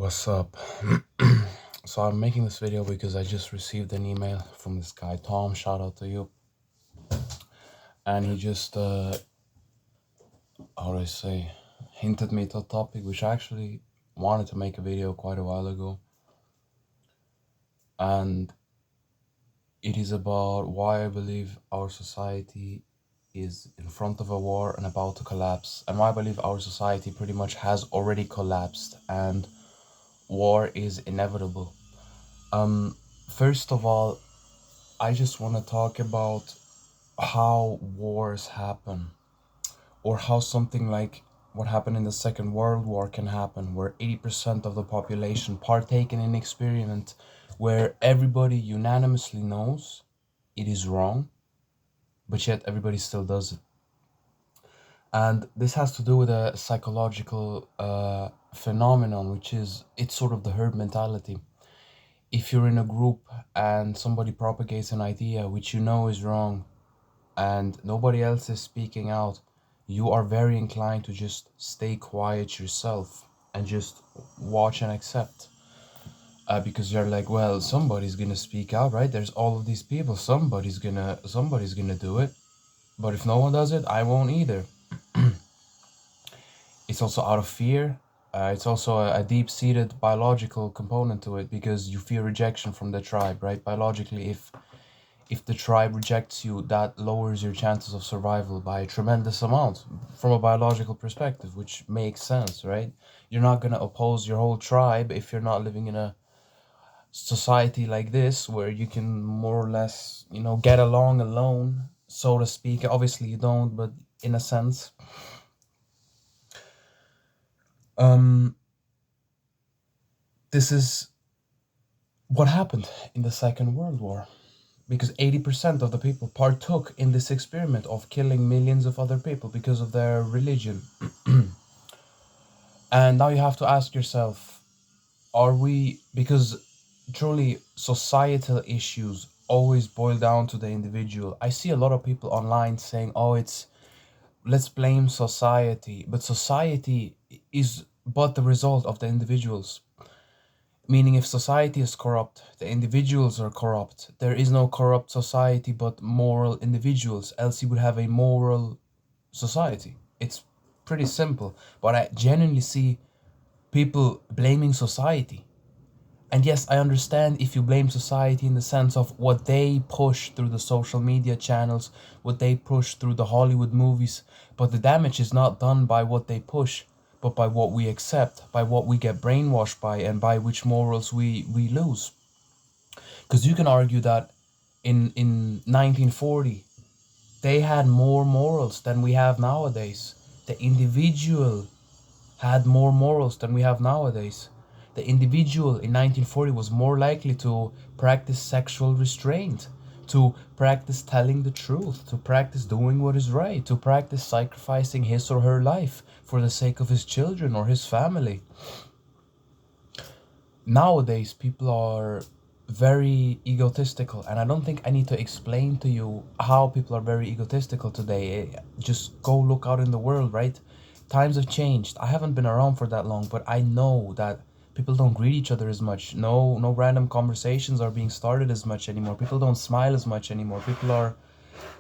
What's up? So I'm making this video because I just received an email from this guy, Tom, shout out to you. And he just, how do I say, hinted me to a topic which I actually wanted to make a video quite a while ago. And it is about why I believe our society is in front of a war and about to collapse, and why I believe our society pretty much has already collapsed and war is inevitable. First of all, I just want to talk about how wars happen, or how something like what happened in the Second World War can happen, where 80% of the population partake in an experiment where everybody unanimously knows it is wrong, but yet everybody still does it. And this has to do with a psychological phenomenon, which is, it's sort of the herd mentality. If you're in a group and somebody propagates an idea which you know is wrong, and nobody else is speaking out, you are very inclined to just stay quiet yourself and just watch and accept. Because you're like, well, somebody's gonna speak out, right? There's all of these people. Somebody's gonna do it. But if no one does it, I won't either. It's also out of fear. It's also a deep-seated biological component to it, because you fear rejection from the tribe, right? Biologically, if the tribe rejects you, that lowers your chances of survival by a tremendous amount from a biological perspective, which makes sense, right? You're not going to oppose your whole tribe if you're not living in a society like this where you can more or less, get along alone, so to speak. Obviously you don't, but in a sense. This is what happened in the Second World War, because 80% of the people partook in this experiment of killing millions of other people because of their religion. And now you have to ask yourself, are we, because truly societal issues always boil down to the individual. I see a lot of people online saying, oh, let's blame society, but society is but the result of the individuals. Meaning, if society is corrupt, the individuals are corrupt. There is no corrupt society but moral individuals, else you would have a moral society. It's pretty simple. But I genuinely see people blaming society. And yes, I understand if you blame society in the sense of what they push through the social media channels, what they push through the Hollywood movies, but the damage is not done by what they push, but by what we accept, by what we get brainwashed by, and by which morals we lose. Because you can argue that in 1940, they had more morals than we have nowadays. The individual had more morals than we have nowadays. The individual in 1940 was more likely to practice sexual restraint, to practice telling the truth, to practice doing what is right, to practice sacrificing his or her life for the sake of his children or his family. Nowadays, people are very egotistical, and I don't think I need to explain to you how people are very egotistical today. Just go look out in the world, right? Times have changed. I haven't been around for that long, but I know that people don't greet each other as much. No random conversations are being started as much anymore. People don't smile as much anymore. People are,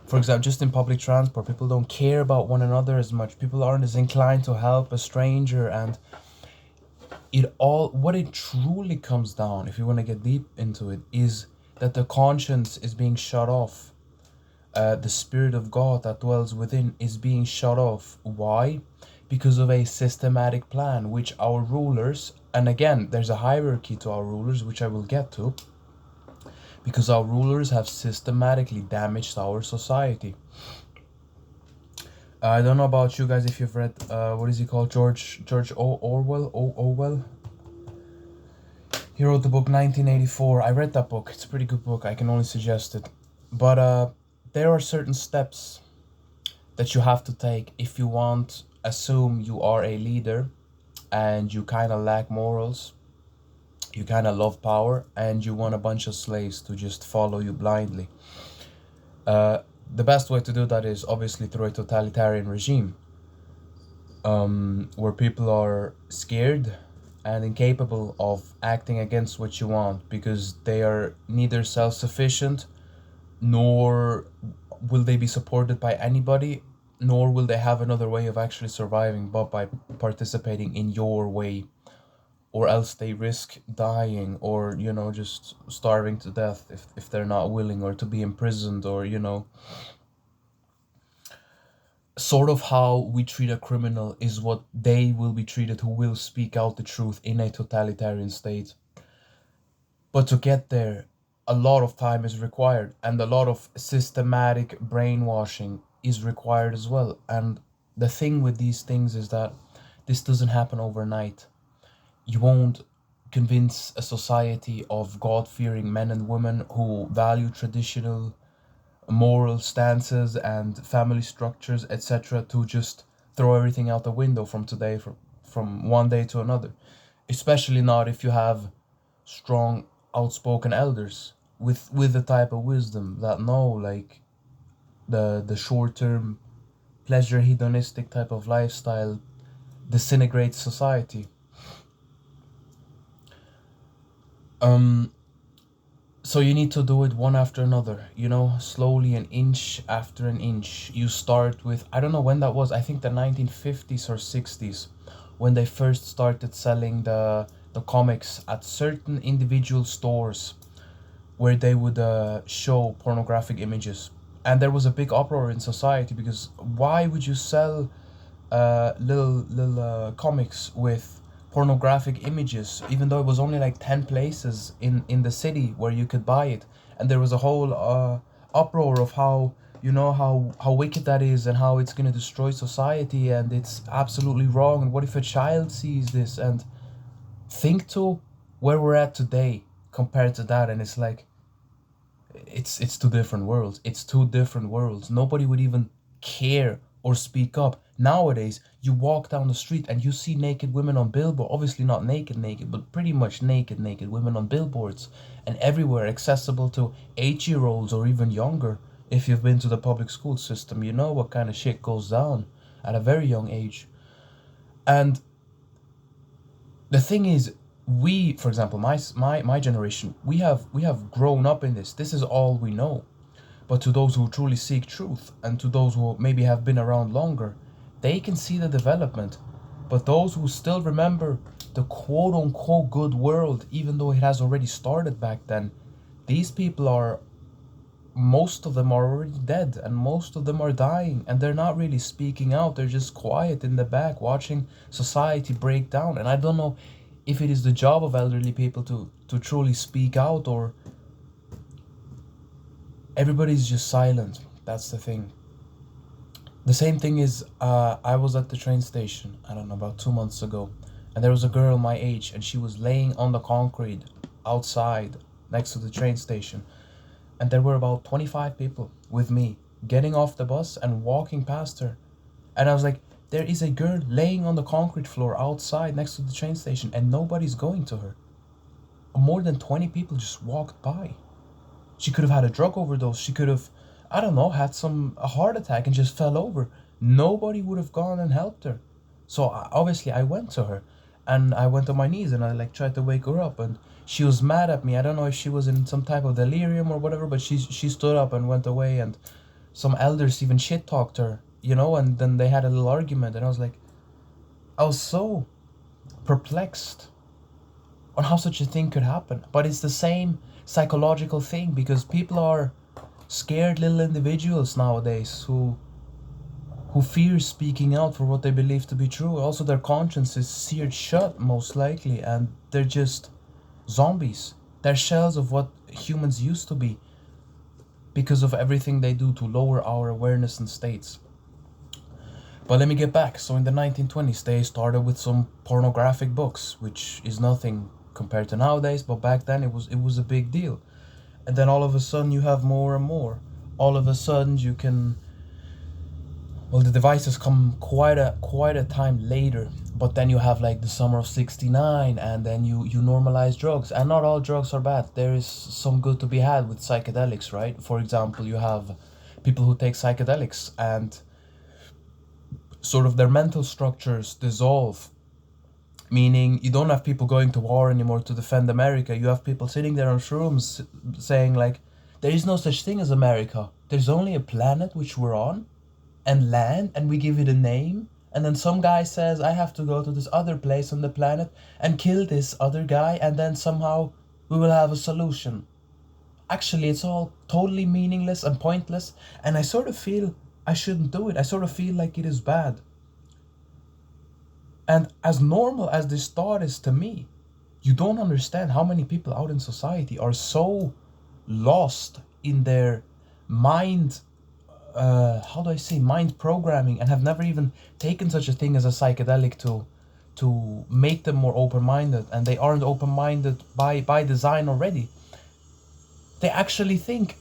for example, just in public transport, people don't care about one another as much. People aren't as inclined to help a stranger, and what it truly comes down, if you want to get deep into it, is that the conscience is being shut off. The spirit of God that dwells within is being shut off. Why? Because of a systematic plan which our rulers, and again, there's a hierarchy to our rulers, which I will get to, because our rulers have systematically damaged our society. I don't know about you guys if you've read, what is he called? George Orwell. He wrote the book 1984. I read that book. It's a pretty good book. I can only suggest it. But there are certain steps that you have to take if you want. Assume you are a leader and you kind of lack morals. You kind of love power and you want a bunch of slaves to just follow you blindly. The best way to do that is obviously through a totalitarian regime, where people are scared and incapable of acting against what you want because they are neither self-sufficient, nor will they be supported by anybody, nor will they have another way of actually surviving but by participating in your way, or else they risk dying, or just starving to death if they're not willing, or to be imprisoned, or sort of how we treat a criminal is what they will be treated who will speak out the truth in a totalitarian state. But to get there, a lot of time is required, and a lot of systematic brainwashing is required as well. And the thing with these things is that this doesn't happen overnight. You won't convince a society of God fearing men and women who value traditional moral stances and family structures, etc., to just throw everything out the window from one day to another. Especially not if you have strong, outspoken elders with the type of wisdom that know, like, the short term pleasure hedonistic type of lifestyle disintegrates society. Um, so you need to do it one after another, slowly, an inch after an inch. You start with, I don't know when that was, I think the 1950s or 60s, when they first started selling the comics at certain individual stores where they would show pornographic images. And there was a big uproar in society because why would you sell little comics with pornographic images, even though it was only like 10 places in the city where you could buy it? And there was a whole uproar of how how wicked that is, and how it's going to destroy society, and it's absolutely wrong, and what if a child sees this? And think to where we're at today compared to that, and it's like, it's two different worlds. It's two different worlds. Nobody would even care or speak up. Nowadays, you walk down the street and you see naked women on billboard. Obviously not naked, but pretty much naked women on billboards, and everywhere, accessible to 8-year-olds or even younger. If you've been to the public school system, you know what kind of shit goes down at a very young age. And the thing is, we, for example, my generation, we have grown up in this. This is all we know. But to those who truly seek truth, and to those who maybe have been around longer, they can see the development. But those who still remember the quote unquote good world, even though it has already started back then, these people are, most of them are already dead, and most of them are dying, and they're not really speaking out. They're just quiet in the back watching society break down. And I don't know if it is the job of elderly people to truly speak out, or everybody's just silent. That's the thing. The same thing is, I was at the train station, I don't know, about 2 months ago, and there was a girl my age, and she was laying on the concrete outside next to the train station. And there were about 25 people with me getting off the bus and walking past her. And I was like, there is a girl laying on the concrete floor outside next to the train station, and nobody's going to her. More than 20 people just walked by. She could have had a drug overdose. She could have, I don't know, had a heart attack and just fell over. Nobody would have gone and helped her. So obviously I went to her, and I went on my knees, and I like tried to wake her up, and she was mad at me. I don't know if she was in some type of delirium or whatever, but she stood up and went away, and some elders even shit talked her, and then they had a little argument, and I was so perplexed on how such a thing could happen. But it's the same psychological thing, because people are scared little individuals nowadays who fear speaking out for what they believe to be true. Also, their conscience is seared shut, most likely, and they're just zombies. They're shells of what humans used to be, because of everything they do to lower our awareness and states. But let me get back. So in the 1920s, they started with some pornographic books, which is nothing compared to nowadays, but back then it was a big deal. And then all of a sudden you have more and more. All of a sudden you can, well, the devices come quite a time later, but then you have like the summer of 69, and then you normalize drugs. And not all drugs are bad. There is some good to be had with psychedelics, right? For example, you have people who take psychedelics, and sort of their mental structures dissolve, Meaning you don't have people going to war anymore to defend America. You have people sitting there on shrooms saying like, there is no such thing as America. There's only a planet which we're on, and land, and we give it a name, and then some guy says I have to go to this other place on the planet and kill this other guy, and then somehow we will have a solution. Actually, it's all totally meaningless and pointless, and I sort of feel I shouldn't do it. I sort of feel like it is bad. And as normal as this thought is to me, you don't understand how many people out in society are so lost in their mind, how do I say, mind programming, and have never even taken such a thing as a psychedelic to make them more open-minded, and they aren't open-minded by design already. They actually think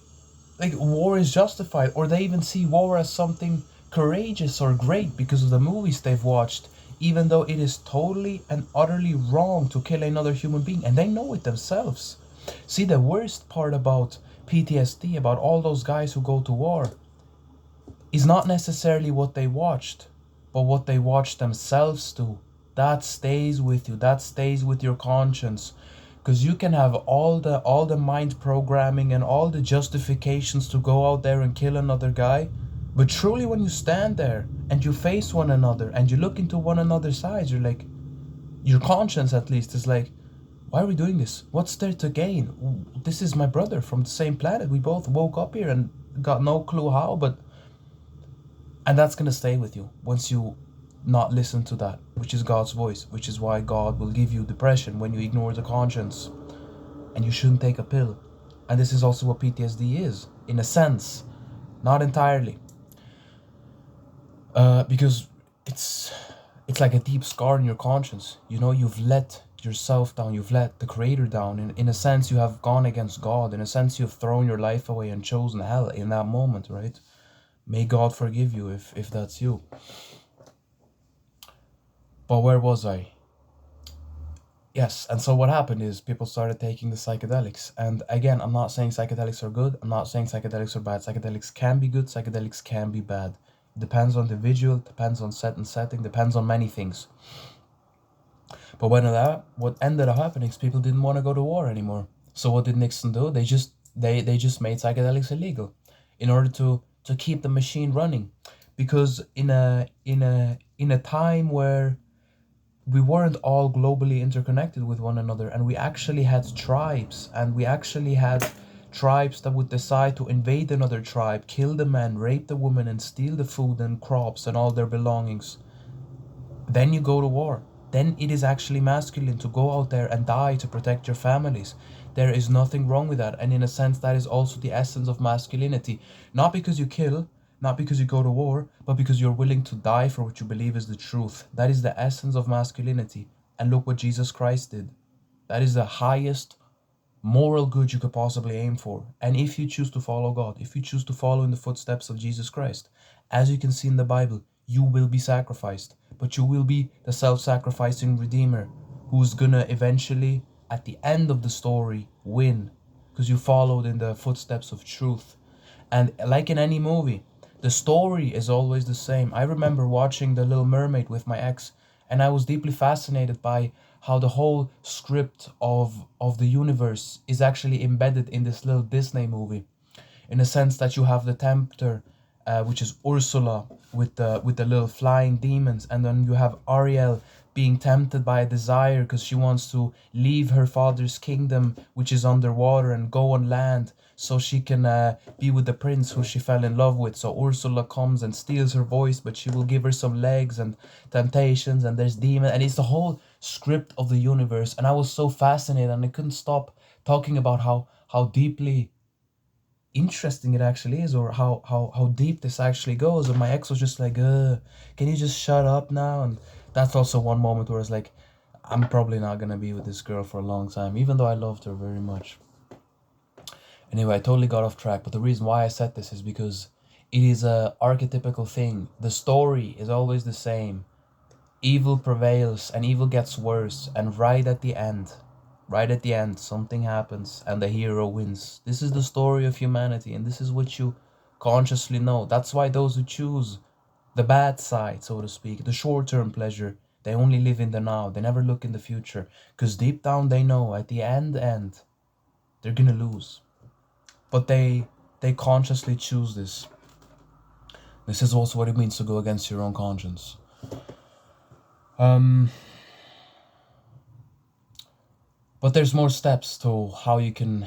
like war is justified, or they even see war as something courageous or great because of the movies they've watched, even though it is totally and utterly wrong to kill another human being, and they know it themselves. See, the worst part about PTSD, about all those guys who go to war, is not necessarily what they watched, but what they watched themselves do. That stays with you, that stays with your conscience. Because you can have all the mind programming and all the justifications to go out there and kill another guy, but truly when you stand there and you face one another and you look into one another's eyes, you're like, your conscience at least is like, why are we doing this? What's there to gain? This is my brother from the same planet. We both woke up here and got no clue how, but... And that's going to stay with you once you not listen to that, which is God's voice, which is why God will give you depression when you ignore the conscience. And you shouldn't take a pill. And this is also what PTSD is, in a sense. Not entirely. Because it's like a deep scar in your conscience. You know, you've let yourself down, you've let the Creator down. In a sense, you have gone against God. In a sense, you've thrown your life away and chosen hell in that moment, right? May God forgive you if that's you. But where was I? Yes, and so what happened is people started taking the psychedelics. And again, I'm not saying psychedelics are good. I'm not saying psychedelics are bad. Psychedelics can be good, psychedelics can be bad. It depends on the individual, depends on set and setting, depends on many things. But what ended up happening is people didn't want to go to war anymore. So what did Nixon do? They just made psychedelics illegal in order to keep the machine running. Because in a time where we weren't all globally interconnected with one another, and we actually had tribes, and we actually had tribes that would decide to invade another tribe, kill the men, rape the women, and steal the food and crops and all their belongings. Then you go to war. Then it is actually masculine to go out there and die to protect your families. There is nothing wrong with that, and in a sense that is also the essence of masculinity. Not because you kill, not because you go to war, but because you're willing to die for what you believe is the truth. That is the essence of masculinity. And look what Jesus Christ did. That is the highest moral good you could possibly aim for. And if you choose to follow God, if you choose to follow in the footsteps of Jesus Christ, as you can see in the Bible, you will be sacrificed. But you will be the self-sacrificing Redeemer who's gonna eventually, at the end of the story, win. Because you followed in the footsteps of truth. And like in any movie, the story is always the same. I remember watching The Little Mermaid with my ex, and I was deeply fascinated by how the whole script of the universe is actually embedded in this little Disney movie. In a sense that you have the tempter, which is Ursula with the little flying demons, and then you have Ariel being tempted by a desire because she wants to leave her father's kingdom, which is underwater, and go on land so she can be with the prince who she fell in love with. So Ursula comes and steals her voice, but she will give her some legs and temptations, and there's demon, and it's the whole script of the universe. And I was so fascinated, and I couldn't stop talking about how deeply interesting it actually is, or how deep this actually goes. And my ex was just like, can you just shut up now? And that's also one moment where it's like, I'm probably not gonna be with this girl for a long time, even though I loved her very much. Anyway, I totally got off track, but the reason why I said this is because it is a archetypical thing. The story is always the same. Evil prevails and evil gets worse, and right at the end, something happens and the hero wins. This is the story of humanity, and this is what you consciously know. That's why those who choose the bad side, so to speak, the short-term pleasure, They only live in the now. They never look in the future. Because deep down they know at the end, they're gonna lose. But they consciously choose this. This is also what it means to go against your own conscience. But there's more steps to how you can,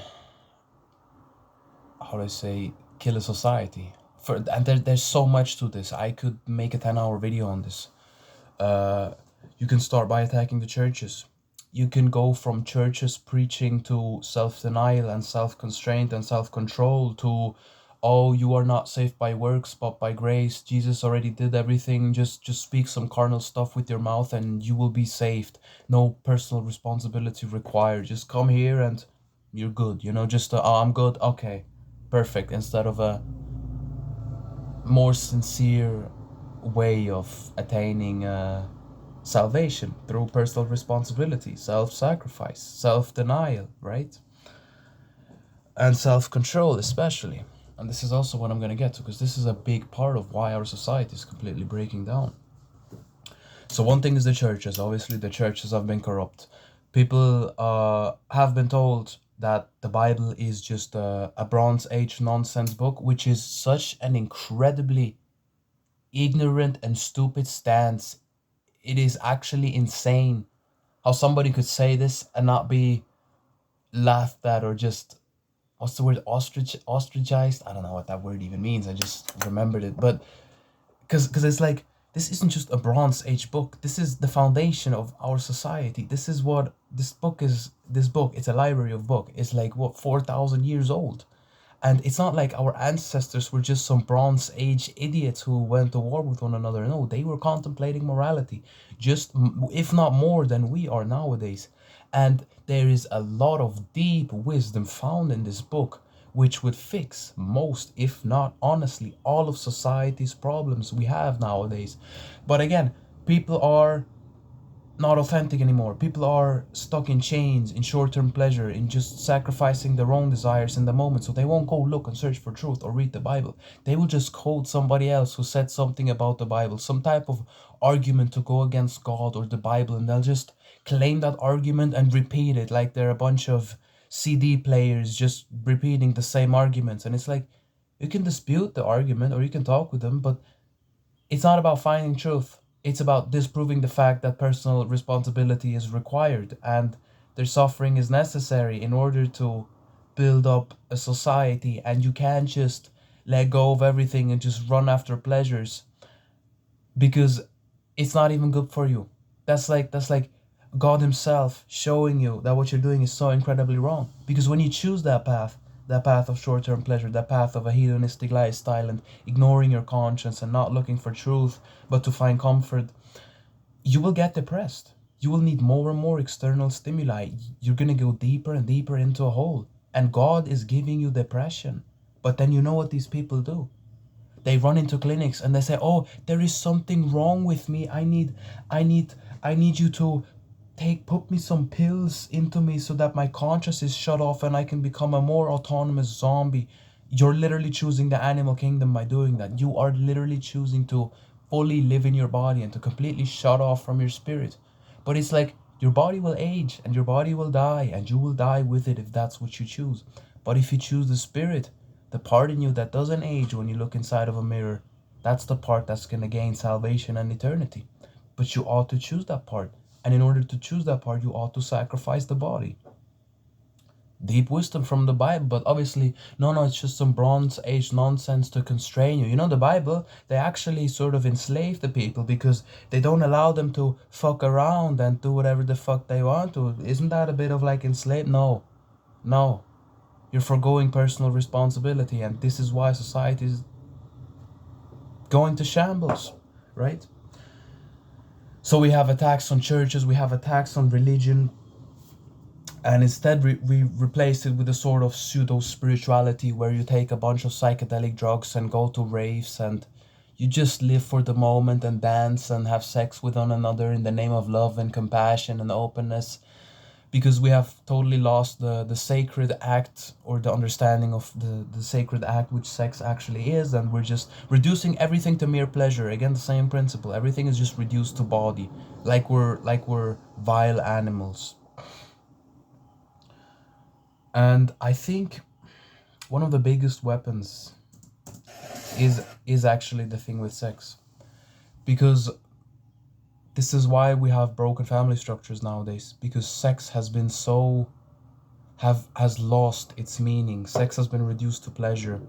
how do I say, kill a society. And there's so much to this. I could make a 10-hour video on this. You can start by attacking the churches. You can go from churches preaching to self-denial and self-constraint and self-control to, oh, you are not saved by works but by grace. Jesus already did everything. Just speak some carnal stuff with your mouth and you will be saved. No personal responsibility required. Just come here and you're good. Just oh, I'm good. Okay, perfect. Instead of a more sincere way of attaining salvation through personal responsibility, self-sacrifice, self-denial, right? And self-control especially. And this is also what I'm going to get to, because this is a big part of why our society is completely breaking down. So one thing is the churches. Obviously the churches have been corrupt. People have been told that the Bible is just a Bronze Age nonsense book, which is such an incredibly ignorant and stupid stance. It is actually insane how somebody could say this and not be laughed at or just, what's the word, ostracized. I don't know what that word even means. I just remembered it. But because it's like, this isn't just a Bronze Age book. This is the foundation of our society. This is what this book is. This book, it's a library of book. It's like, what, 4,000 years old. And it's not like our ancestors were just some Bronze Age idiots who went to war with one another. No, they were contemplating morality, just if not more than we are nowadays. And there is a lot of deep wisdom found in this book, which would fix most, if not honestly, all of society's problems we have nowadays. But again, people are not authentic anymore. People are stuck in chains, in short-term pleasure, in just sacrificing their own desires in the moment. So they won't go look and search for truth or read the Bible. They will just quote somebody else who said something about the Bible, some type of argument to go against God or the Bible, and they'll just claim that argument and repeat it like they're a bunch of CD players just repeating the same arguments. And it's like, you can dispute the argument or you can talk with them, but it's not about finding truth. It's about disproving the fact that personal responsibility is required and their suffering is necessary in order to build up a society. And you can't just let go of everything and just run after pleasures, because it's not even good for you. That's like God himself showing you that what you're doing is so incredibly wrong. Because when you choose that path of short-term pleasure, that path of a hedonistic lifestyle and ignoring your conscience and not looking for truth but to find comfort, you will get depressed. You will need more and more external stimuli. You're going to go deeper and deeper into a hole. And God is giving you depression. But then you know what these people do? They run into clinics and they say, oh, there is something wrong with me. I need you to put me some pills into me so that my conscience is shut off and I can become a more autonomous zombie. You're literally choosing the animal kingdom by doing that. You are literally choosing to fully live in your body and to completely shut off from your spirit. But it's like, your body will age and your body will die and you will die with it if that's what you choose. But if you choose the spirit, the part in you that doesn't age when you look inside of a mirror, that's the part that's going to gain salvation and eternity. But you ought to choose that part. And in order to choose that part, you ought to sacrifice the body. Deep wisdom from the Bible, but obviously, no, it's just some Bronze Age nonsense to constrain you. The Bible, they actually sort of enslave the people because they don't allow them to fuck around and do whatever the fuck they want to. Isn't that a bit of like enslave? No. You're foregoing personal responsibility, and this is why society is going to shambles, right? So we have attacks on churches, we have attacks on religion, and instead we replace it with a sort of pseudo-spirituality where you take a bunch of psychedelic drugs and go to raves and you just live for the moment and dance and have sex with one another in the name of love and compassion and openness. because we have totally lost the sacred act, or the understanding of the sacred act which sex actually is, and we're just reducing everything to mere pleasure. Again, the same principle, everything is just reduced to body, like we're vile animals. And I think one of the biggest weapons is actually the thing with sex, because this is why we have broken family structures nowadays, because sex has been so have has lost its meaning. Sex has been reduced to pleasure.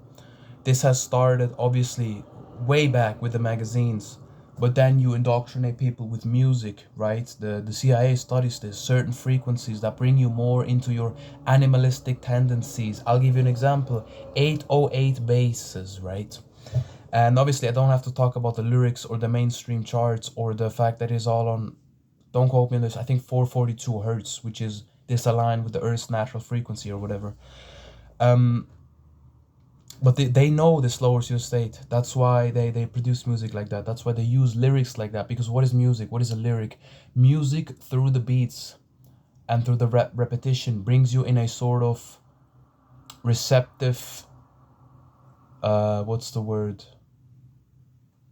This has started obviously way back with the magazines, but then you indoctrinate people with music, right? The CIA studies this, certain frequencies that bring you more into your animalistic tendencies. I'll give you an example: 808 bases, right? And obviously, I don't have to talk about the lyrics or the mainstream charts or the fact that it's all on, don't quote me on this, I think 442 hertz, which is disaligned with the Earth's natural frequency or whatever. Um, but they know this lowers your state. That's why they produce music like that. That's why they use lyrics like that. Because what is music? What is a lyric? Music through the beats and through the repetition brings you in a sort of receptive, what's the word?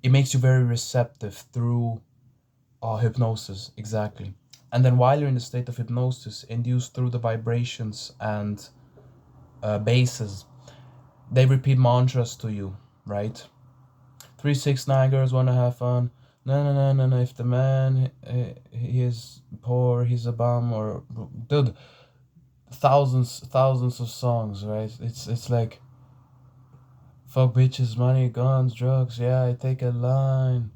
It makes you very receptive through hypnosis, exactly. And then while you're in the state of hypnosis, induced through the vibrations and bases, they repeat mantras to you, right? 369 girls wanna have fun. No, no, no, no, no. If the man he is poor, he's a bum, or dude, thousands of songs, right? It's like fuck bitches, money, guns, drugs. Yeah, I take a line.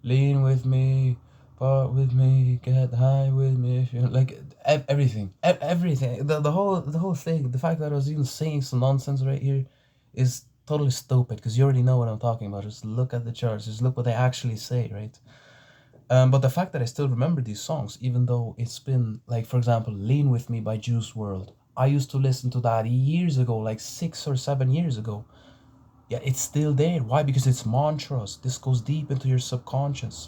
Lean with me, part with me, get high with me. If you like everything, everything. The whole thing. The fact that I was even saying some nonsense right here is totally stupid, because you already know what I'm talking about. Just look at the charts. Just look what they actually say, right? But the fact that I still remember these songs, even though it's been like, for example, "Lean with Me" by Juice World. I used to listen to that years ago, like 6 or 7 years ago. Yeah, it's still there. Why? Because it's mantras. This goes deep into your subconscious.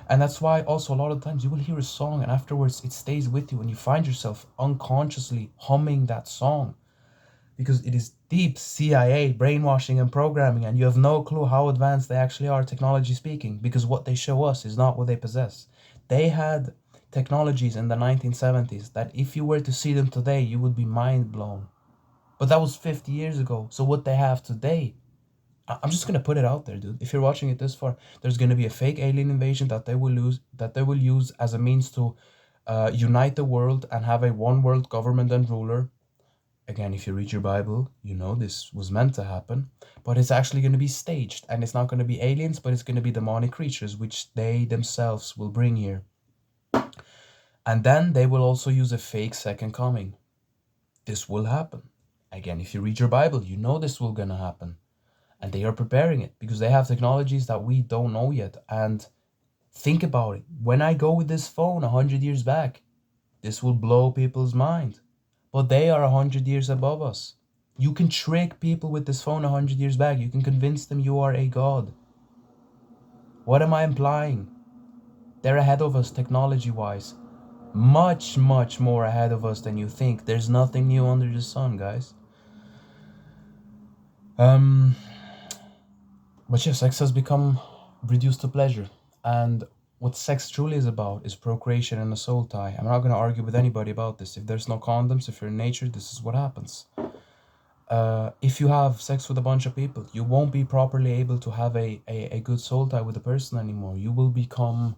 And that's why also a lot of times you will hear a song and afterwards it stays with you and you find yourself unconsciously humming that song, because it is deep CIA brainwashing and programming, and you have no clue how advanced they actually are, technology speaking, because what they show us is not what they possess. They had technologies in the 1970s that if you were to see them today, you would be mind blown. But that was 50 years ago. So what they have today, I'm just gonna put it out there, dude. If you're watching it this far, there's gonna be a fake alien invasion that they will use as a means to unite the world and have a one world government and ruler. Again, if you read your Bible, you know this was meant to happen, but it's actually gonna be staged, and it's not gonna be aliens, but it's gonna be demonic creatures, which they themselves will bring here. And then they will also use a fake second coming. This will happen. Again, if you read your Bible, you know this will gonna happen. And they are preparing it because they have technologies that we don't know yet. And think about it. When I go with this phone 100 years back, this will blow people's mind. But they are 100 years above us. You can trick people with this phone 100 years back. You can convince them you are a god. What am I implying? They're ahead of us technology wise. Much, much more ahead of us than you think. There's nothing new under the sun, guys. Um, But yeah, sex has become reduced to pleasure. And what sex truly is about is procreation and a soul tie. I'm not going to argue with anybody about this. If there's no condoms, if you're in nature, this is what happens. If you have sex with a bunch of people, you won't be properly able to have a good soul tie with a person anymore. You will become,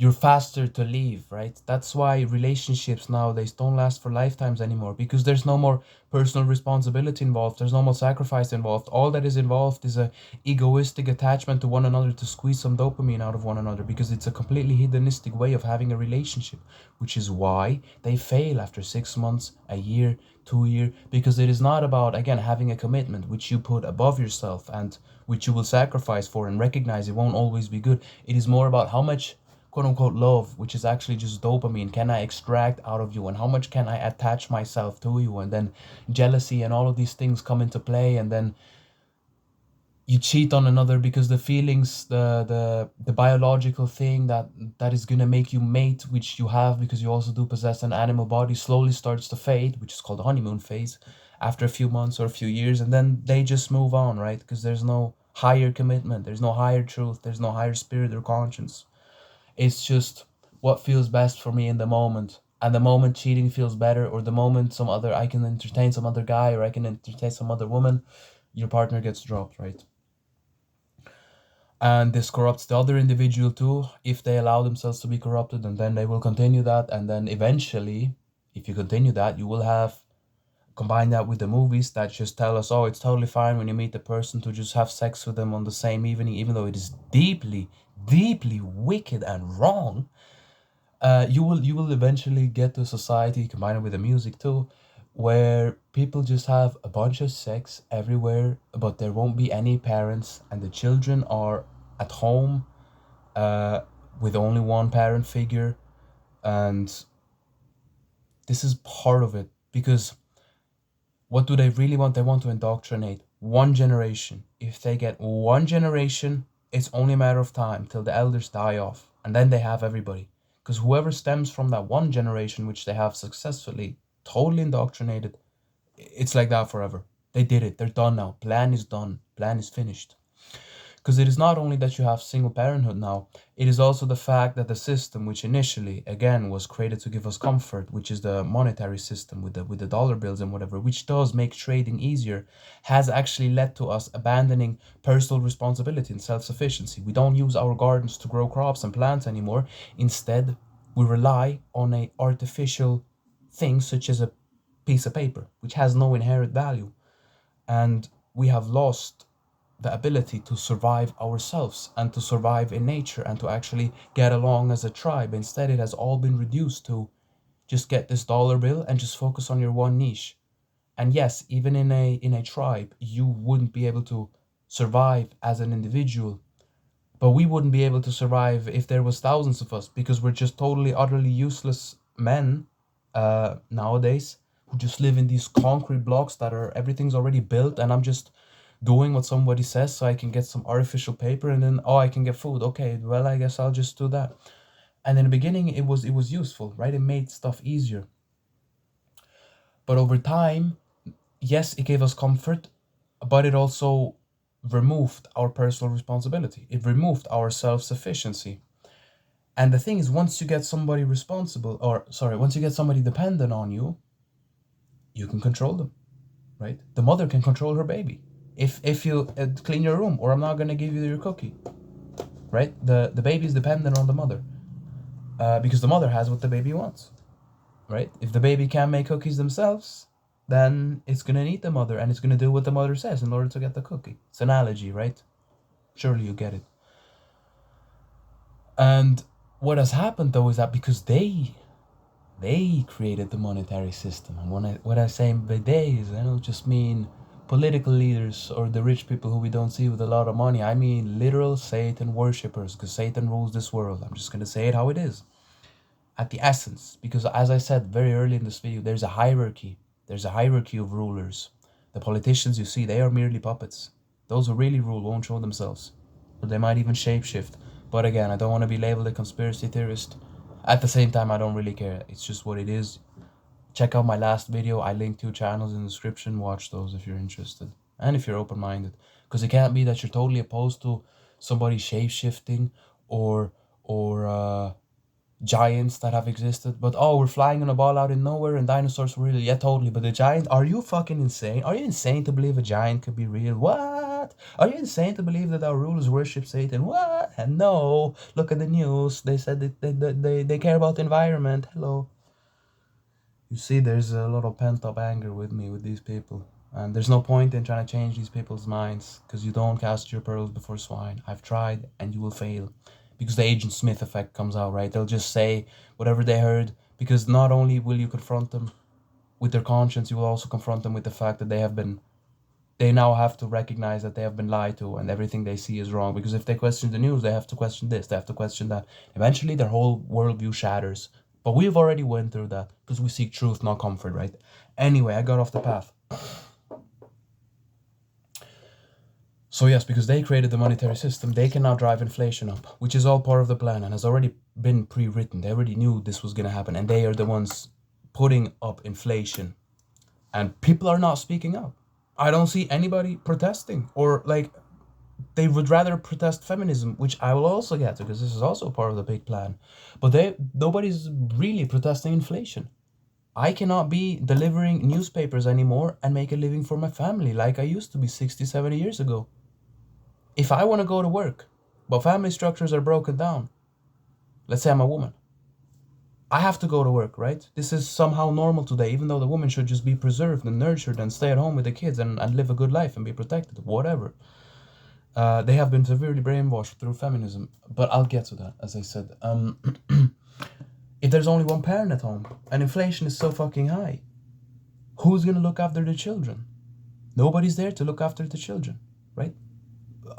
you're faster to leave, right? That's why relationships nowadays don't last for lifetimes anymore, because there's no more personal responsibility involved. There's no more sacrifice involved. All that is involved is a egoistic attachment to one another to squeeze some dopamine out of one another, because it's a completely hedonistic way of having a relationship, which is why they fail after 6 months, a year, 2 year, because it is not about, again, having a commitment which you put above yourself and which you will sacrifice for and recognize it won't always be good. It is more about how much quote unquote love, which is actually just dopamine, can I extract out of you, and how much can I attach myself to you, and then jealousy and all of these things come into play, and then you cheat on another because the feelings, the biological thing that is gonna make you mate, which you have because you also do possess an animal body, slowly starts to fade, which is called the honeymoon phase, after a few months or a few years, and then they just move on, right? Because there's no higher commitment, there's no higher truth, there's no higher spirit or conscience. It's just what feels best for me in the moment. And the moment cheating feels better, or the moment some other I can entertain some other guy, or I can entertain some other woman, your partner gets dropped, right? And this corrupts the other individual too if they allow themselves to be corrupted, and then they will continue that, and then eventually, if you continue that, you will have combine that with the movies that just tell us, oh, it's totally fine when you meet the person to just have sex with them on the same evening, even though it is deeply, deeply wicked and wrong. You will eventually get to a society, combined with the music too, where people just have a bunch of sex everywhere, but there won't be any parents, and the children are at home uh, with only one parent figure. And this is part of it, because what do they really want? They want to indoctrinate one generation. If they get one generation, it's only a matter of time till the elders die off, and then they have everybody. Because whoever stems from that one generation, which they have successfully totally indoctrinated, it's like that forever. They did it. They're done now. Plan is done. Plan is finished. Because it is not only that you have single parenthood now, it is also the fact that the system, which initially again was created to give us comfort, which is the monetary system with the dollar bills and whatever, which does make trading easier, has actually led to us abandoning personal responsibility and self-sufficiency. We don't use our gardens to grow crops and plants anymore. Instead, we rely on a artificial thing such as a piece of paper, which has no inherent value. And we have lost the ability to survive ourselves and to survive in nature and to actually get along as a tribe. Instead, it has all been reduced to just get this dollar bill and just focus on your one niche. And yes, even in a tribe, you wouldn't be able to survive as an individual, but we wouldn't be able to survive if there was thousands of us, because we're just totally utterly useless men nowadays, who just live in these concrete blocks that are everything's already built, and I'm just doing what somebody says so I can get some artificial paper, and then, oh, I can get food. Okay, well, I guess I'll just do that. And in the beginning, it was useful, right? It made stuff easier. But over time, yes, it gave us comfort, but it also removed our personal responsibility. It removed our self-sufficiency. And the thing is, once you get somebody responsible, or sorry, once you get somebody dependent on you, you can control them, right? The mother can control her baby. If you clean your room, or I'm not gonna give you your cookie, right? The baby is dependent on the mother, because the mother has what the baby wants, right? If the baby can't make cookies themselves, then it's gonna need the mother, and it's gonna do what the mother says in order to get the cookie. It's an analogy, right? Surely you get it. And what has happened though is that because they created the monetary system, and when I say they is, I don't just mean political leaders or the rich people who we don't see with a lot of money. I mean literal Satan worshippers, because Satan rules this world. I'm just gonna say it how it is, at the essence, because as I said very early in this video, there's a hierarchy. There's a hierarchy of rulers. The politicians you see, they are merely puppets. Those who really rule won't show themselves, or they might even shapeshift. But again, I don't want to be labeled a conspiracy theorist. At the same time, I don't really care. It's just what it is. Check out my last video. I linked 2 channels in the description. Watch those if you're interested, and if you're open-minded, because it can't be that you're totally opposed to somebody shape-shifting, or giants that have existed, but oh, we're flying on a ball out in nowhere and dinosaurs were real. Yeah, totally. But the giant, are you fucking insane? Are you insane to believe a giant could be real? What? Are you insane to believe that our rulers worship Satan? What? And no, look at the news. They said that they care about the environment. Hello. You see, there's a lot of pent up anger with me, with these people. And there's no point in trying to change these people's minds, because you don't cast your pearls before swine. I've tried, and you will fail. Because the Agent Smith effect comes out, right? They'll just say whatever they heard, because not only will you confront them with their conscience, you will also confront them with the fact that they now have to recognize that they have been lied to, and everything they see is wrong. Because if they question the news, they have to question this, they have to question that. Eventually, their whole worldview shatters. But we've already went through that, because we seek truth, not comfort, right? Anyway, I got off the path. So yes, because they created the monetary system, they can now drive inflation up, which is all part of the plan and has already been pre-written. They already knew this was going to happen, and they are the ones putting up inflation. And people are not speaking up. I don't see anybody protesting, or like they would rather protest feminism, which I will also get to because this is also part of the big plan. But nobody's really protesting inflation. I cannot be delivering newspapers anymore and make a living for my family like I used to be 60, 70 years ago. If I want to go to work, but family structures are broken down, let's say I'm a woman, I have to go to work, right? This is somehow normal today, even though the woman should just be preserved and nurtured and stay at home with the kids and live a good life and be protected, whatever. They have been severely brainwashed through feminism, but I'll get to that, as I said. If there's only one parent at home and inflation is so fucking high, who's gonna look after the children? Nobody's there to look after the children, right?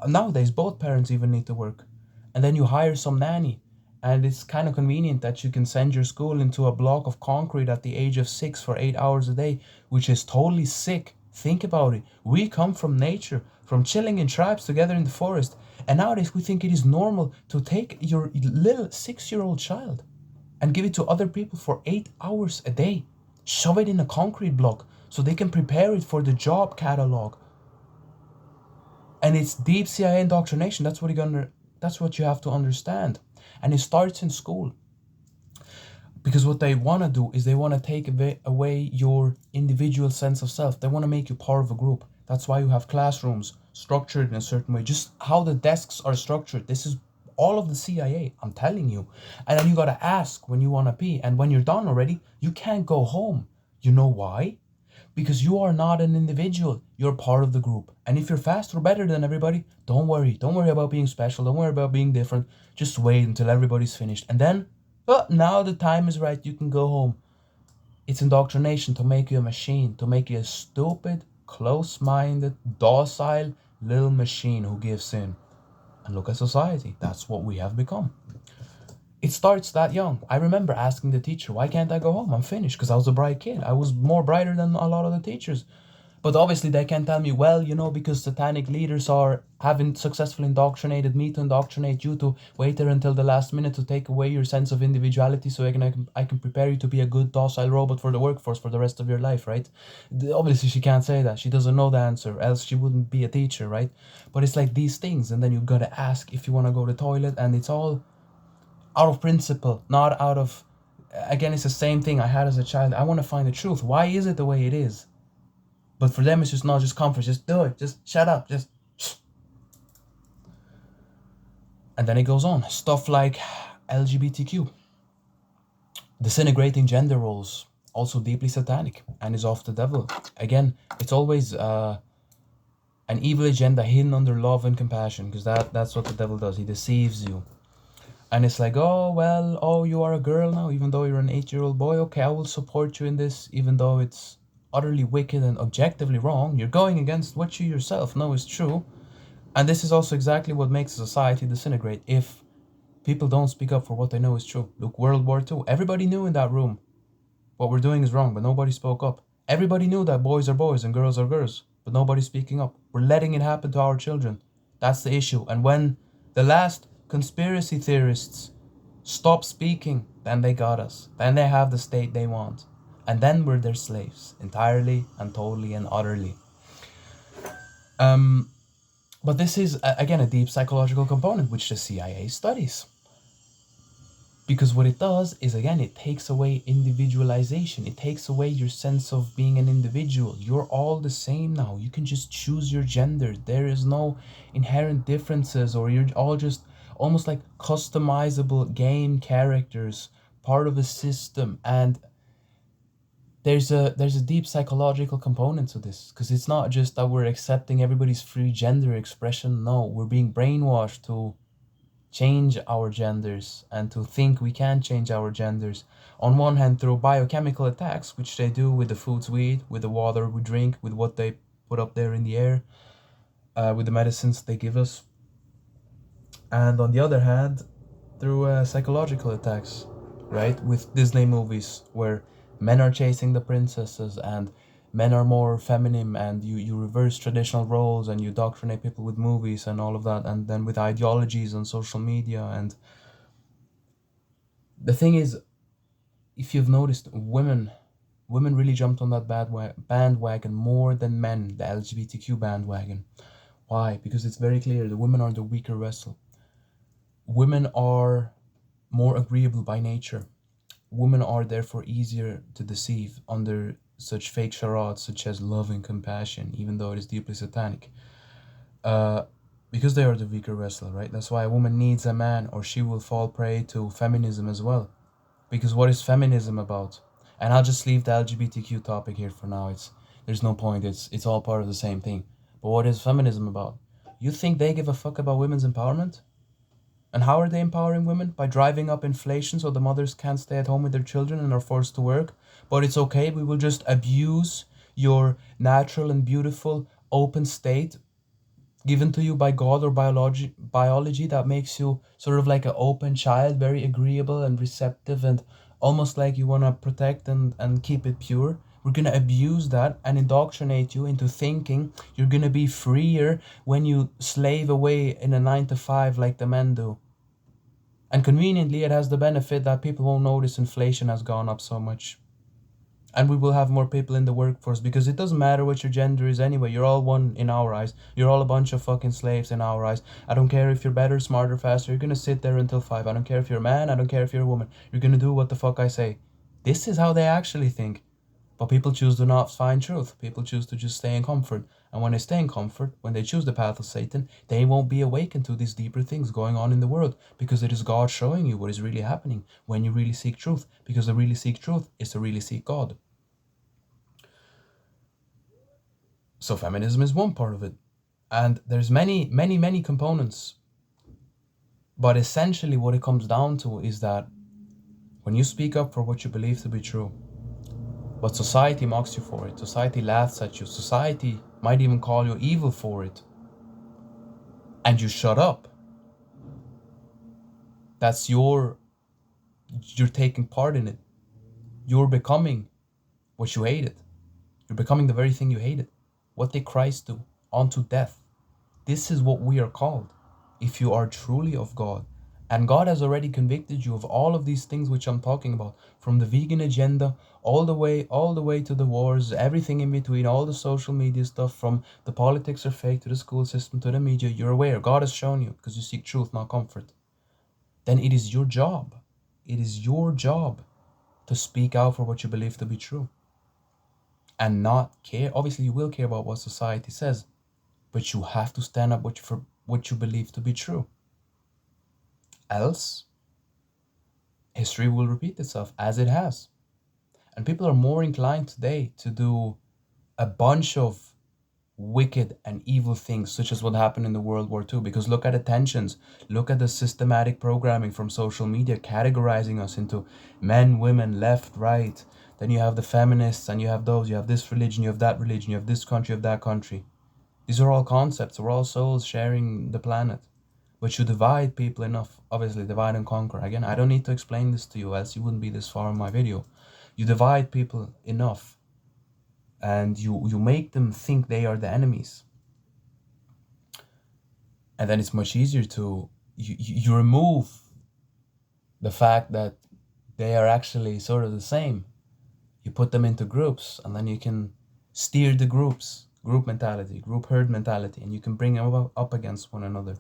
Nowadays, both parents even need to work. And then you hire some nanny, and it's kind of convenient that you can send your school into a block of concrete at the age of 6 for 8 hours a day, which is totally sick. Think about it. We come from nature, from chilling in tribes together in the forest, and nowadays we think it is normal to take your little 6-year-old child and give it to other people for 8 hours a day. Shove it in a concrete block so they can prepare it for the job catalog. And it's deep CIA indoctrination. That's what you have to understand. And it starts in school. Because what they want to do is they want to take away your individual sense of self. They want to make you part of a group. That's why you have classrooms structured in a certain way. Just how the desks are structured. This is all of the CIA, I'm telling you. And then you got to ask when you want to pee. And when you're done already, you can't go home. You know why? Because you are not an individual. You're part of the group. And if you're faster or better than everybody, don't worry. Don't worry about being special. Don't worry about being different. Just wait until everybody's finished. And then, now the time is right. You can go home. It's indoctrination to make you a machine. To make you a stupid, close-minded, docile little machine who gives in. And look at society. That's what we have become. It starts that young. I remember asking the teacher, why can't I go home? I'm finished, because I was a bright kid. I was more brighter than a lot of the teachers. But obviously they can tell me, well, because satanic leaders haven't successfully indoctrinated me to indoctrinate you, to wait there until the last minute to take away your sense of individuality so I can prepare you to be a good docile robot for the workforce for the rest of your life, right? Obviously she can't say that. She doesn't know the answer, else she wouldn't be a teacher, right? But it's like these things, and then you gotta ask if you want to go to the toilet, and it's all out of principle, not out of, again, it's the same thing I had as a child. I want to find the truth. Why is it the way it is? But for them, it's just not just comfort. Just do it. Just shut up. Just. And then it goes on. Stuff like LGBTQ. Disintegrating gender roles. Also deeply satanic and is of the devil. Again, it's always an evil agenda hidden under love and compassion, because that's what the devil does. He deceives you. And it's like, you are a girl now, even though you're an 8-year-old boy. Okay, I will support you in this, even though it's utterly wicked and objectively wrong. You're going against what you yourself know is true. And this is also exactly what makes society disintegrate, if people don't speak up for what they know is true. Look, World War II. Everybody knew in that room what we're doing is wrong, but nobody spoke up. Everybody knew that boys are boys and girls are girls, but nobody's speaking up. We're letting it happen to our children. That's the issue. And when the last conspiracy theorists stop speaking, then they got us. Then they have the state they want. And then we're their slaves, entirely and totally and utterly. But this is, again, a deep psychological component, which the CIA studies. Because what it does is, again, it takes away individualization. It takes away your sense of being an individual. You're all the same now. You can just choose your gender. There is no inherent differences, or you're all just almost like customizable game characters, part of a system. And there's a deep psychological component to this, because it's not just that we're accepting everybody's free gender expression. No, we're being brainwashed to change our genders and to think we can change our genders. On one hand, through biochemical attacks, which they do with the foods we eat, with the water we drink, with what they put up there in the air, with the medicines they give us. And on the other hand, through psychological attacks, right? With Disney movies where men are chasing the princesses and men are more feminine, and you reverse traditional roles, and you indoctrinate people with movies and all of that, and then with ideologies on social media. And the thing is, if you've noticed, women really jumped on that bandwagon more than men, the LGBTQ bandwagon. Why? Because it's very clear the women are the weaker vessel. Women are more agreeable by nature. Women are therefore easier to deceive under such fake charades such as love and compassion, even though it is deeply satanic. Uh, because they are the weaker vessel, right? That's why a woman needs a man, or she will fall prey to feminism as well. Because what is feminism about? And I'll just leave the LGBTQ topic here for now. There's no point. It's all part of the same thing. But what is feminism about? You think they give a fuck about women's empowerment? And how are they empowering women? By driving up inflation so the mothers can't stay at home with their children and are forced to work. But it's okay, we will just abuse your natural and beautiful open state given to you by God or biology that makes you sort of like an open child, very agreeable and receptive, and almost like you want to protect and keep it pure. We're going to abuse that and indoctrinate you into thinking you're going to be freer when you slave away in a 9 to 5 like the men do. And conveniently, it has the benefit that people won't notice inflation has gone up so much. And we will have more people in the workforce, because it doesn't matter what your gender is anyway. You're all one in our eyes. You're all a bunch of fucking slaves in our eyes. I don't care if you're better, smarter, faster. You're gonna sit there until 5. I don't care if you're a man. I don't care if you're a woman. You're gonna do what the fuck I say. This is how they actually think. But people choose to not find truth. People choose to just stay in comfort. And when they stay in comfort, when they choose the path of Satan, they won't be awakened to these deeper things going on in the world, because it is God showing you what is really happening when you really seek truth. Because to really seek truth is to really seek God. So feminism is one part of it. And there's many components. But essentially what it comes down to is that when you speak up for what you believe to be true, but society mocks you for it, society laughs at you, society might even call you evil for it, and you shut up, that's you're taking part in it. You're becoming what you hated. You're becoming the very thing you hated. What did Christ do? Unto death. This is what we are called, if you are truly of God. And God has already convicted you of all of these things which I'm talking about, from the vegan agenda all the way to the wars, everything in between, all the social media stuff, from the politics are fake to the school system to the media. You're aware. God has shown you, because you seek truth, not comfort. Then it is your job. It is your job to speak out for what you believe to be true. And not care. Obviously, you will care about what society says, but you have to stand up for what you believe to be true. Else, history will repeat itself, as it has. And people are more inclined today to do a bunch of wicked and evil things, such as what happened in the World War II. Because look at the tensions, look at the systematic programming from social media, categorizing us into men, women, left, right. Then you have the feminists, and you have those, you have this religion, you have that religion, you have this country, you have that country. These are all concepts. We're all souls sharing the planet. But you divide people enough, obviously, divide and conquer. Again, I don't need to explain this to you, else you wouldn't be this far in my video. You divide people enough, and you make them think they are the enemies. And then it's much easier to, you remove the fact that they are actually sort of the same. You put them into groups, and then you can steer the groups, group mentality, group herd mentality, and you can bring them up against one another.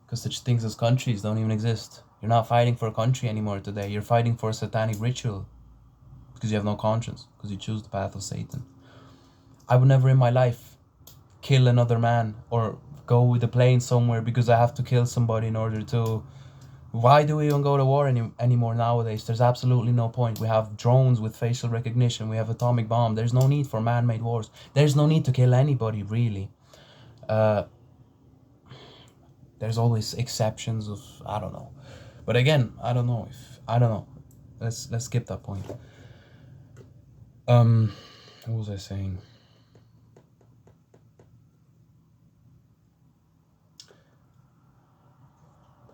Because such things as countries don't even exist. You're not fighting for a country anymore today. You're fighting for a satanic ritual, because you have no conscience, because you choose the path of Satan. I would never in my life kill another man or go with a plane somewhere because I have to kill somebody in order to... Why do we even go to war anymore nowadays? There's absolutely no point. We have drones with facial recognition. We have atomic bomb. There's no need for man-made wars. There's no need to kill anybody, really. There's always exceptions of, I don't know. But again, I don't know. Let's skip that point. What was I saying?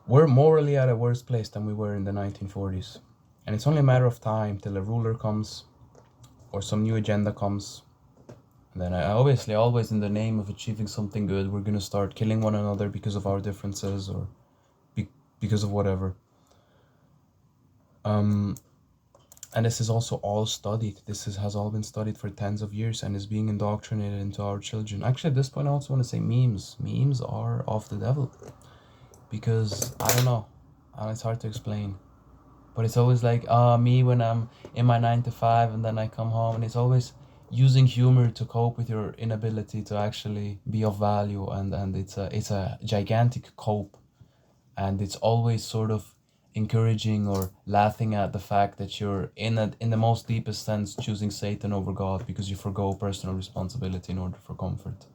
We're morally at a worse place than we were in the 1940s. And it's only a matter of time till a ruler comes, or some new agenda comes, And then obviously, always in the name of achieving something good, we're gonna start killing one another because of our differences or be- because of whatever. Um, and this is also all studied. Has all been studied for tens of years and is being indoctrinated into our children. Actually, at this point, I also want to say memes. Memes are of the devil because I don't know, and it's hard to explain. But it's always like me when I'm in my 9 to 5 and then I come home, and it's always using humor to cope with your inability to actually be of value, and it's a gigantic cope, and it's always sort of encouraging or laughing at the fact that you're in the most deepest sense choosing Satan over God because you forgo personal responsibility in order for comfort.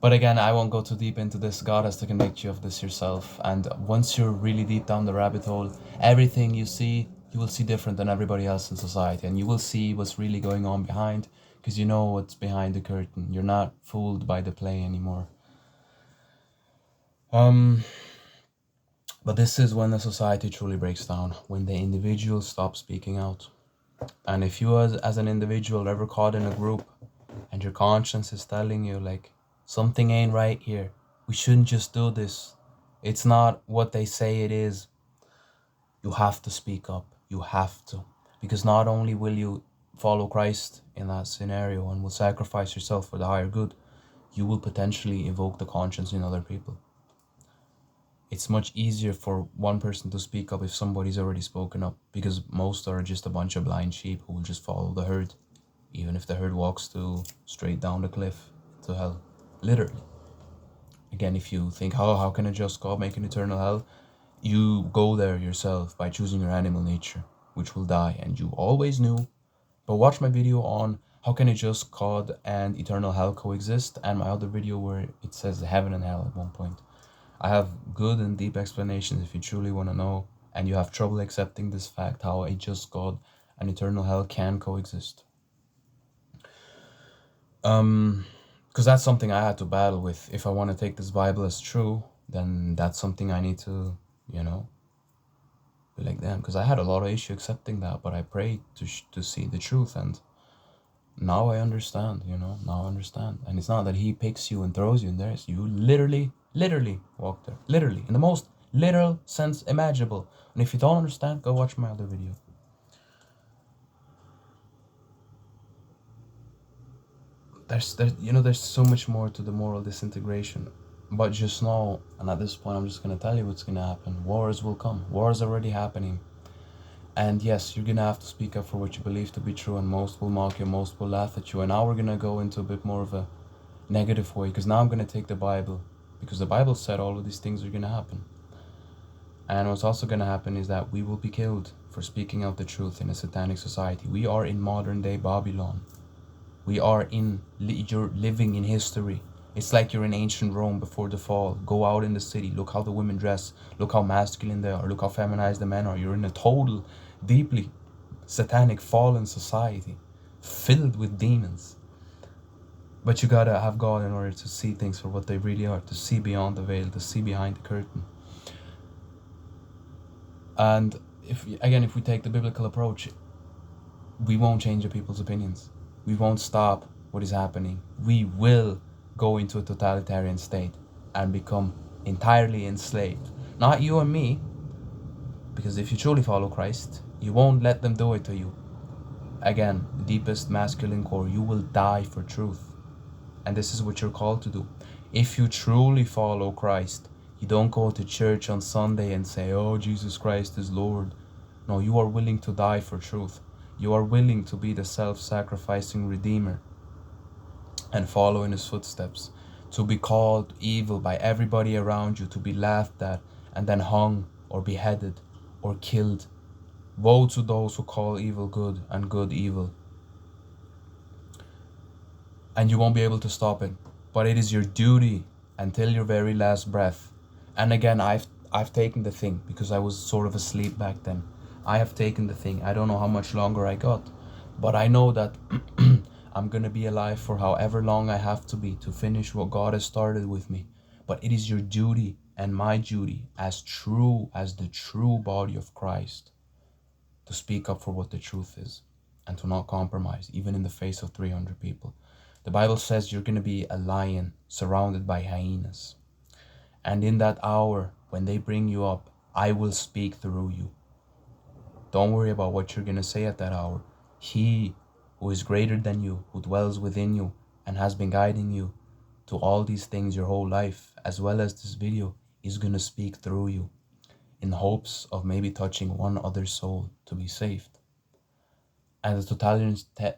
But again, I won't go too deep into this. God has to convict you of this yourself. And once you're really deep down the rabbit hole, everything you will see different than everybody else in society. And you will see what's really going on behind, because you know what's behind the curtain. You're not fooled by the play anymore. Um, but this is when the society truly breaks down, when the individual stops speaking out. And if you as an individual ever caught in a group and your conscience is telling you like something ain't right here, we shouldn't just do this, it's not what they say it is, you have to speak up. You have to. Because not only will you follow Christ in that scenario and will sacrifice yourself for the higher good, you will potentially evoke the conscience in other people. It's much easier for one person to speak up if somebody's already spoken up, because most are just a bunch of blind sheep who will just follow the herd, even if the herd walks to straight down the cliff to hell, literally. Again, if you think, how can a just God make an eternal hell? You go there yourself by choosing your animal nature, which will die, and you always knew. But watch my video on how can a just God and eternal hell coexist, and my other video where it says heaven and hell at one point. I have good and deep explanations if you truly want to know, and you have trouble accepting this fact how a just God and eternal hell can coexist. Because that's something I had to battle with. If I want to take this Bible as true, then that's something I need to, you know, be like, damn. Because I had a lot of issue accepting that, but I prayed to see the truth, and now I understand. Now I understand. And it's not that He picks you and throws you in there. It's you literally walk there, literally in the most literal sense imaginable. And if you don't understand, go watch my other video. There's so much more to the moral disintegration. But just know, and at this point I'm just gonna tell you what's gonna happen. Wars will come. Wars are already happening. And yes, you're gonna have to speak up for what you believe to be true, and most will mock you, most will laugh at you. And now we're gonna go into a bit more of a negative way, because now I'm gonna take the Bible, because the Bible said all of these things are gonna happen. And what's also gonna happen is that we will be killed for speaking out the truth in a satanic society. We are in modern day Babylon. We are you're living in history. It's like you're in ancient Rome before the fall. Go out in the city, look how the women dress, look how masculine they are, look how feminized the men are. You're in a total, deeply satanic, fallen society filled with demons. But you gotta have God in order to see things for what they really are, to see beyond the veil, to see behind the curtain. And if we take the biblical approach, we won't change the people's opinions. We won't stop what is happening. We will go into a totalitarian state and become entirely enslaved. Not you and me, because if you truly follow Christ, you won't let them do it to you. Again, the deepest masculine core, you will die for truth. And this is what you're called to do. If you truly follow Christ, you don't go to church on Sunday and say, oh, Jesus Christ is Lord. No, you are willing to die for truth. You are willing to be the self-sacrificing Redeemer and follow in His footsteps, to be called evil by everybody around you, to be laughed at and then hung or beheaded or killed. Woe to those who call evil good and good evil. And you won't be able to stop it, but it is your duty until your very last breath. And again, I've taken the thing, because I was sort of asleep back then. I have taken the thing. I don't know how much longer I got, but I know that I'm gonna be alive for however long I have to be to finish what God has started with me. But it is your duty and my duty, as true as the true body of Christ, to speak up for what the truth is and to not compromise, even in the face of 300 people. The Bible says you're going to be a lion surrounded by hyenas. And in that hour, when they bring you up, I will speak through you. Don't worry about what you're going to say at that hour. He who is greater than you, who dwells within you, and has been guiding you to all these things your whole life, as well as this video, is going to speak through you in hopes of maybe touching one other soul to be saved. And the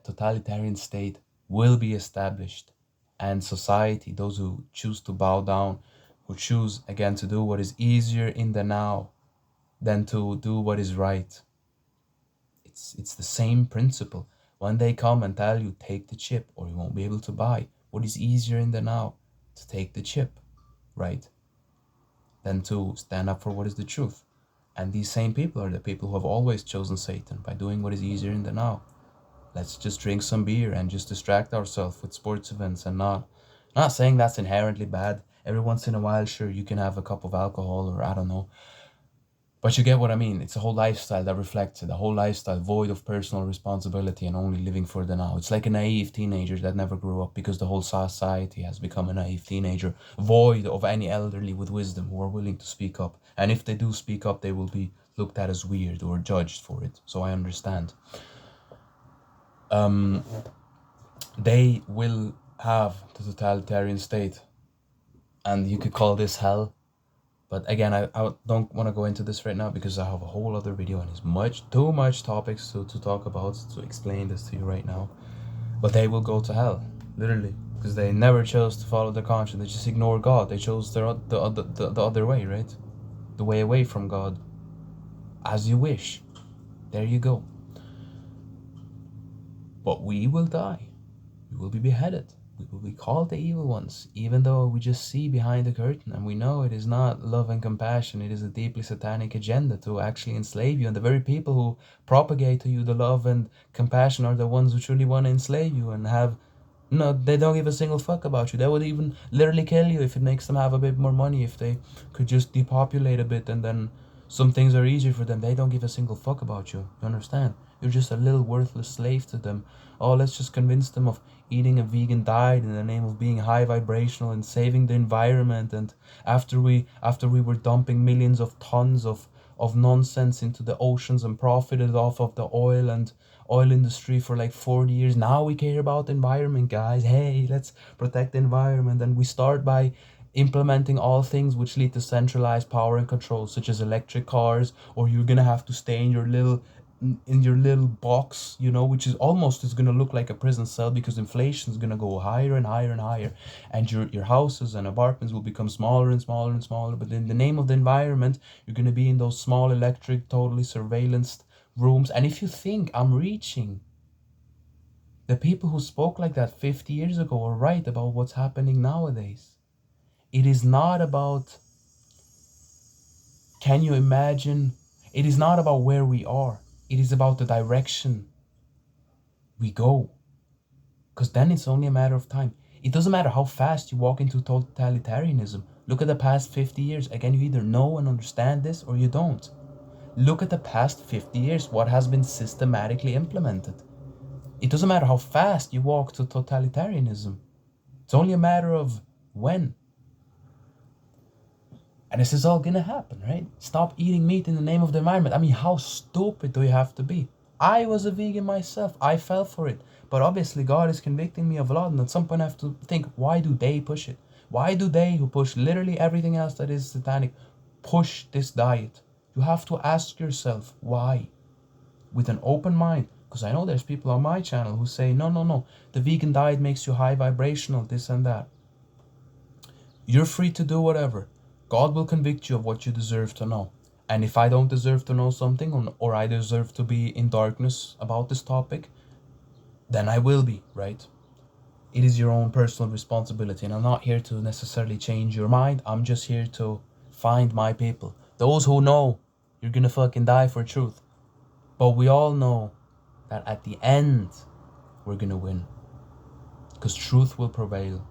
totalitarian state will be established, and society, those who choose to bow down, who choose again to do what is easier in the now than to do what is right. It's the same principle. When they come and tell you take the chip or you won't be able to buy, what is easier in the now? To take the chip, right? Than to stand up for what is the truth. And these same people are the people who have always chosen Satan by doing what is easier in the now. Let's just drink some beer and just distract ourselves with sports events and not saying that's inherently bad. Every once in a while, sure, you can have a cup of alcohol or I don't know. But you get what I mean. It's a whole lifestyle that reflects it, a whole lifestyle void of personal responsibility and only living for the now. It's like a naive teenager that never grew up because the whole society has become a naive teenager, void of any elderly with wisdom who are willing to speak up. And if they do speak up, they will be looked at as weird or judged for it. So I understand. They will have the totalitarian state, and you could call this hell. But again, I don't want to go into this right now because I have a whole other video and it's too much topics to talk about to explain this to you right now. But they will go to hell, literally, because they never chose to follow their conscience. They just ignored God. They chose the other way, right? The way away from God. As you wish. There you go. But we will die. We will be beheaded. We will be called the evil ones, even though we just see behind the curtain and we know it is not love and compassion. It is a deeply satanic agenda to actually enslave you. And the very people who propagate to you the love and compassion are the ones who truly want to enslave you and have no, they don't give a single fuck about you. They would even literally kill you if it makes them have a bit more money, if they could just depopulate a bit and then some things are easier for them. They don't give a single fuck about you. You understand? You're just a little worthless slave to them. Oh, let's just convince them of eating a vegan diet in the name of being high vibrational and saving the environment. And after we were dumping millions of tons of nonsense into the oceans and profited off of the oil and oil industry for like 40 years, now we care about the environment, guys. Hey, let's protect the environment. And we start by implementing all things which lead to centralized power and control, such as electric cars, or you're gonna have to stay in your little box, you know, which is gonna look like a prison cell because inflation is gonna go higher and higher and higher, and your houses and apartments will become smaller and smaller and smaller. But in the name of the environment, you're gonna be in those small electric, totally surveillanced rooms. And if you think I'm reaching, the people who spoke like that 50 years ago are right about what's happening nowadays. It is not about, can you imagine? It is not about where we are. It is about the direction we go. Because then it's only a matter of time. It doesn't matter how fast you walk into totalitarianism. Look at the past 50 years. Again, you either know and understand this or you don't. Look at the past 50 years, what has been systematically implemented. It doesn't matter how fast you walk to totalitarianism. It's only a matter of when. And this is all gonna happen, right? Stop eating meat in the name of the environment. I mean, how stupid do you have to be? I was a vegan myself. I fell for it. But obviously God is convicting me of a lot. And at some point I have to think, why do they push it? Why do they, who push literally everything else that is satanic, push this diet? You have to ask yourself, why? With an open mind. Because I know there's people on my channel who say, no, the vegan diet makes you high vibrational, this and that. You're free to do whatever. God will convict you of what you deserve to know. And if I don't deserve to know something, or I deserve to be in darkness about this topic, then I will be, right? It is your own personal responsibility. And I'm not here to necessarily change your mind. I'm just here to find my people. Those who know you're gonna fucking die for truth. But we all know that at the end, we're gonna win. Because truth will prevail.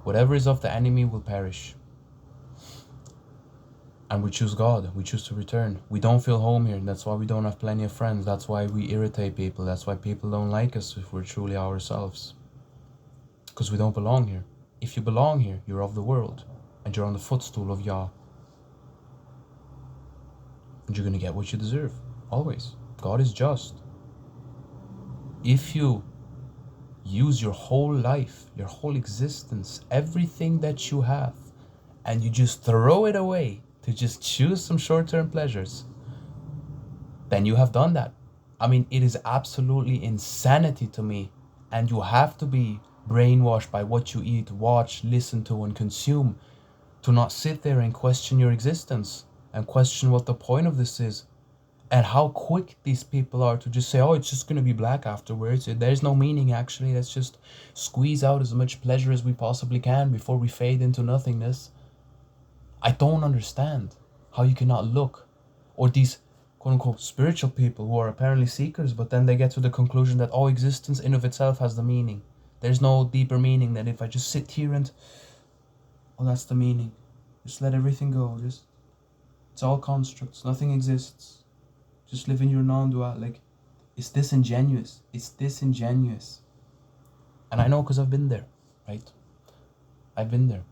Whatever is of the enemy will perish. And we choose God. We choose to return. We don't feel home here. That's why we don't have plenty of friends. That's why we irritate people. That's why people don't like us if we're truly ourselves. because we don't belong here. If you belong here, you're of the world, and you're on the footstool of Yah, and you're gonna get what you deserve, always. God is just. If you use your whole life, your whole existence, everything that you have, and you just throw it away to just choose some short-term pleasures, then you have done that. I mean, it is absolutely insanity to me, and you have to be brainwashed by what you eat, watch, listen to, and consume to not sit there and question your existence and question what the point of this is, and how quick these people are to just say, oh, it's just going to be black afterwards. There's no meaning, actually. Let's just squeeze out as much pleasure as we possibly can before we fade into nothingness. I don't understand how you cannot look. Or these quote unquote spiritual people who are apparently seekers, but then they get to the conclusion that all existence in of itself has the meaning. There's no deeper meaning than if I just sit here and, oh, that's the meaning. Just let everything go. Just, it's all constructs. Nothing exists. Just live in your non-dual. Like, it's disingenuous. It's disingenuous. And I know because I've been there, right? I've been there.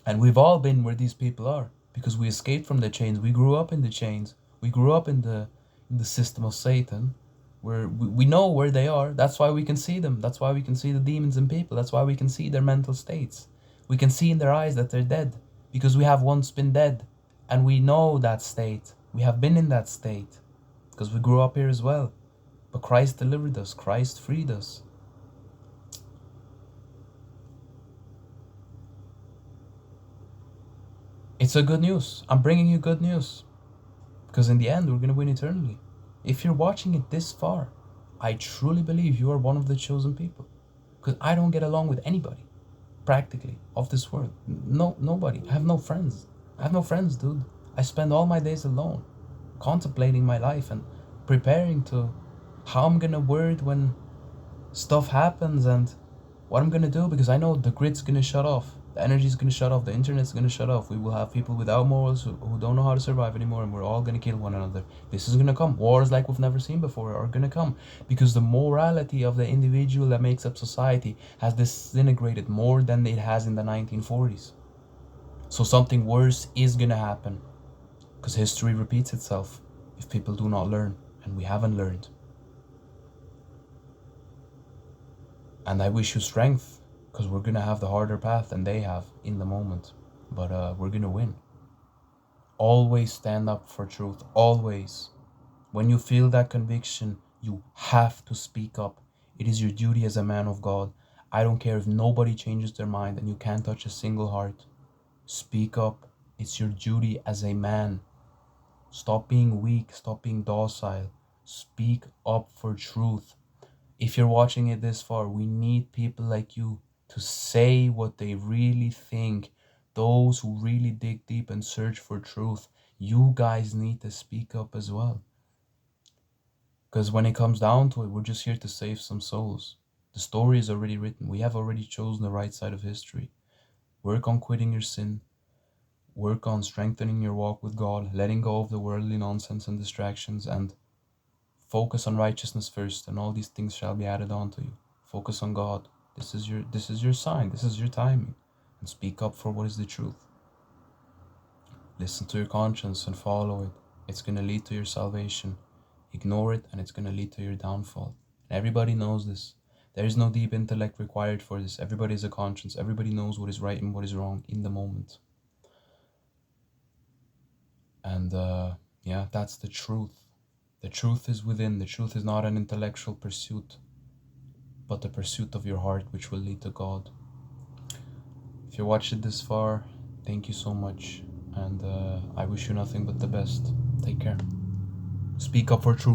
And we've all been where these people are because we escaped from the chains. We grew up in the chains. We grew up in the system of Satan, where we know where they are. That's why we can see them. That's why we can see the demons in people. That's why we can see their mental states. We can see in their eyes that they're dead because we have once been dead, and we know that state. We have been in that state because we grew up here as well. But Christ delivered us. Christ freed us. It's a good news. I'm bringing you good news. Because in the end, we're going to win eternally. If you're watching it this far, I truly believe you are one of the chosen people. Because I don't get along with anybody, practically, of this world. No, nobody. I have no friends. I have no friends, dude. I spend all my days alone, contemplating my life and preparing to how I'm going to word when stuff happens and what I'm going to do, because I know the grid's going to shut off. The energy's going to shut off. The internet's going to shut off. We will have people without morals who don't know how to survive anymore, and we're all going to kill one another. This is going to come. Wars like we've never seen before are going to come because the morality of the individual that makes up society has disintegrated more than it has in the 1940s. So something worse is going to happen because history repeats itself if people do not learn, and we haven't learned. And I wish you strength, because we're going to have the harder path than they have in the moment. But we're going to win. Always stand up for truth. Always. When you feel that conviction, you have to speak up. It is your duty as a man of God. I don't care if nobody changes their mind and you can't touch a single heart. Speak up. It's your duty as a man. Stop being weak. Stop being docile. Speak up for truth. If you're watching it this far, we need people like you to say what they really think. Those who really dig deep and search for truth. You guys need to speak up as well. Because when it comes down to it, we're just here to save some souls. The story is already written. We have already chosen the right side of history. Work on quitting your sin. Work on strengthening your walk with God, letting go of the worldly nonsense and distractions, and focus on righteousness first, and all these things shall be added on to you. Focus on God. This is your sign. This is your timing. And speak up for what is the truth. Listen to your conscience and follow it. It's going to lead to your salvation. Ignore it and it's going to lead to your downfall. And everybody knows this. There is no deep intellect required for this. Everybody has a conscience. Everybody knows what is right and what is wrong in the moment. And yeah, that's the truth. The truth is within. The truth is not an intellectual pursuit, but the pursuit of your heart, which will lead to God. If you watched it this far, thank you so much. And I wish you nothing but the best. Take care. Speak up for truth.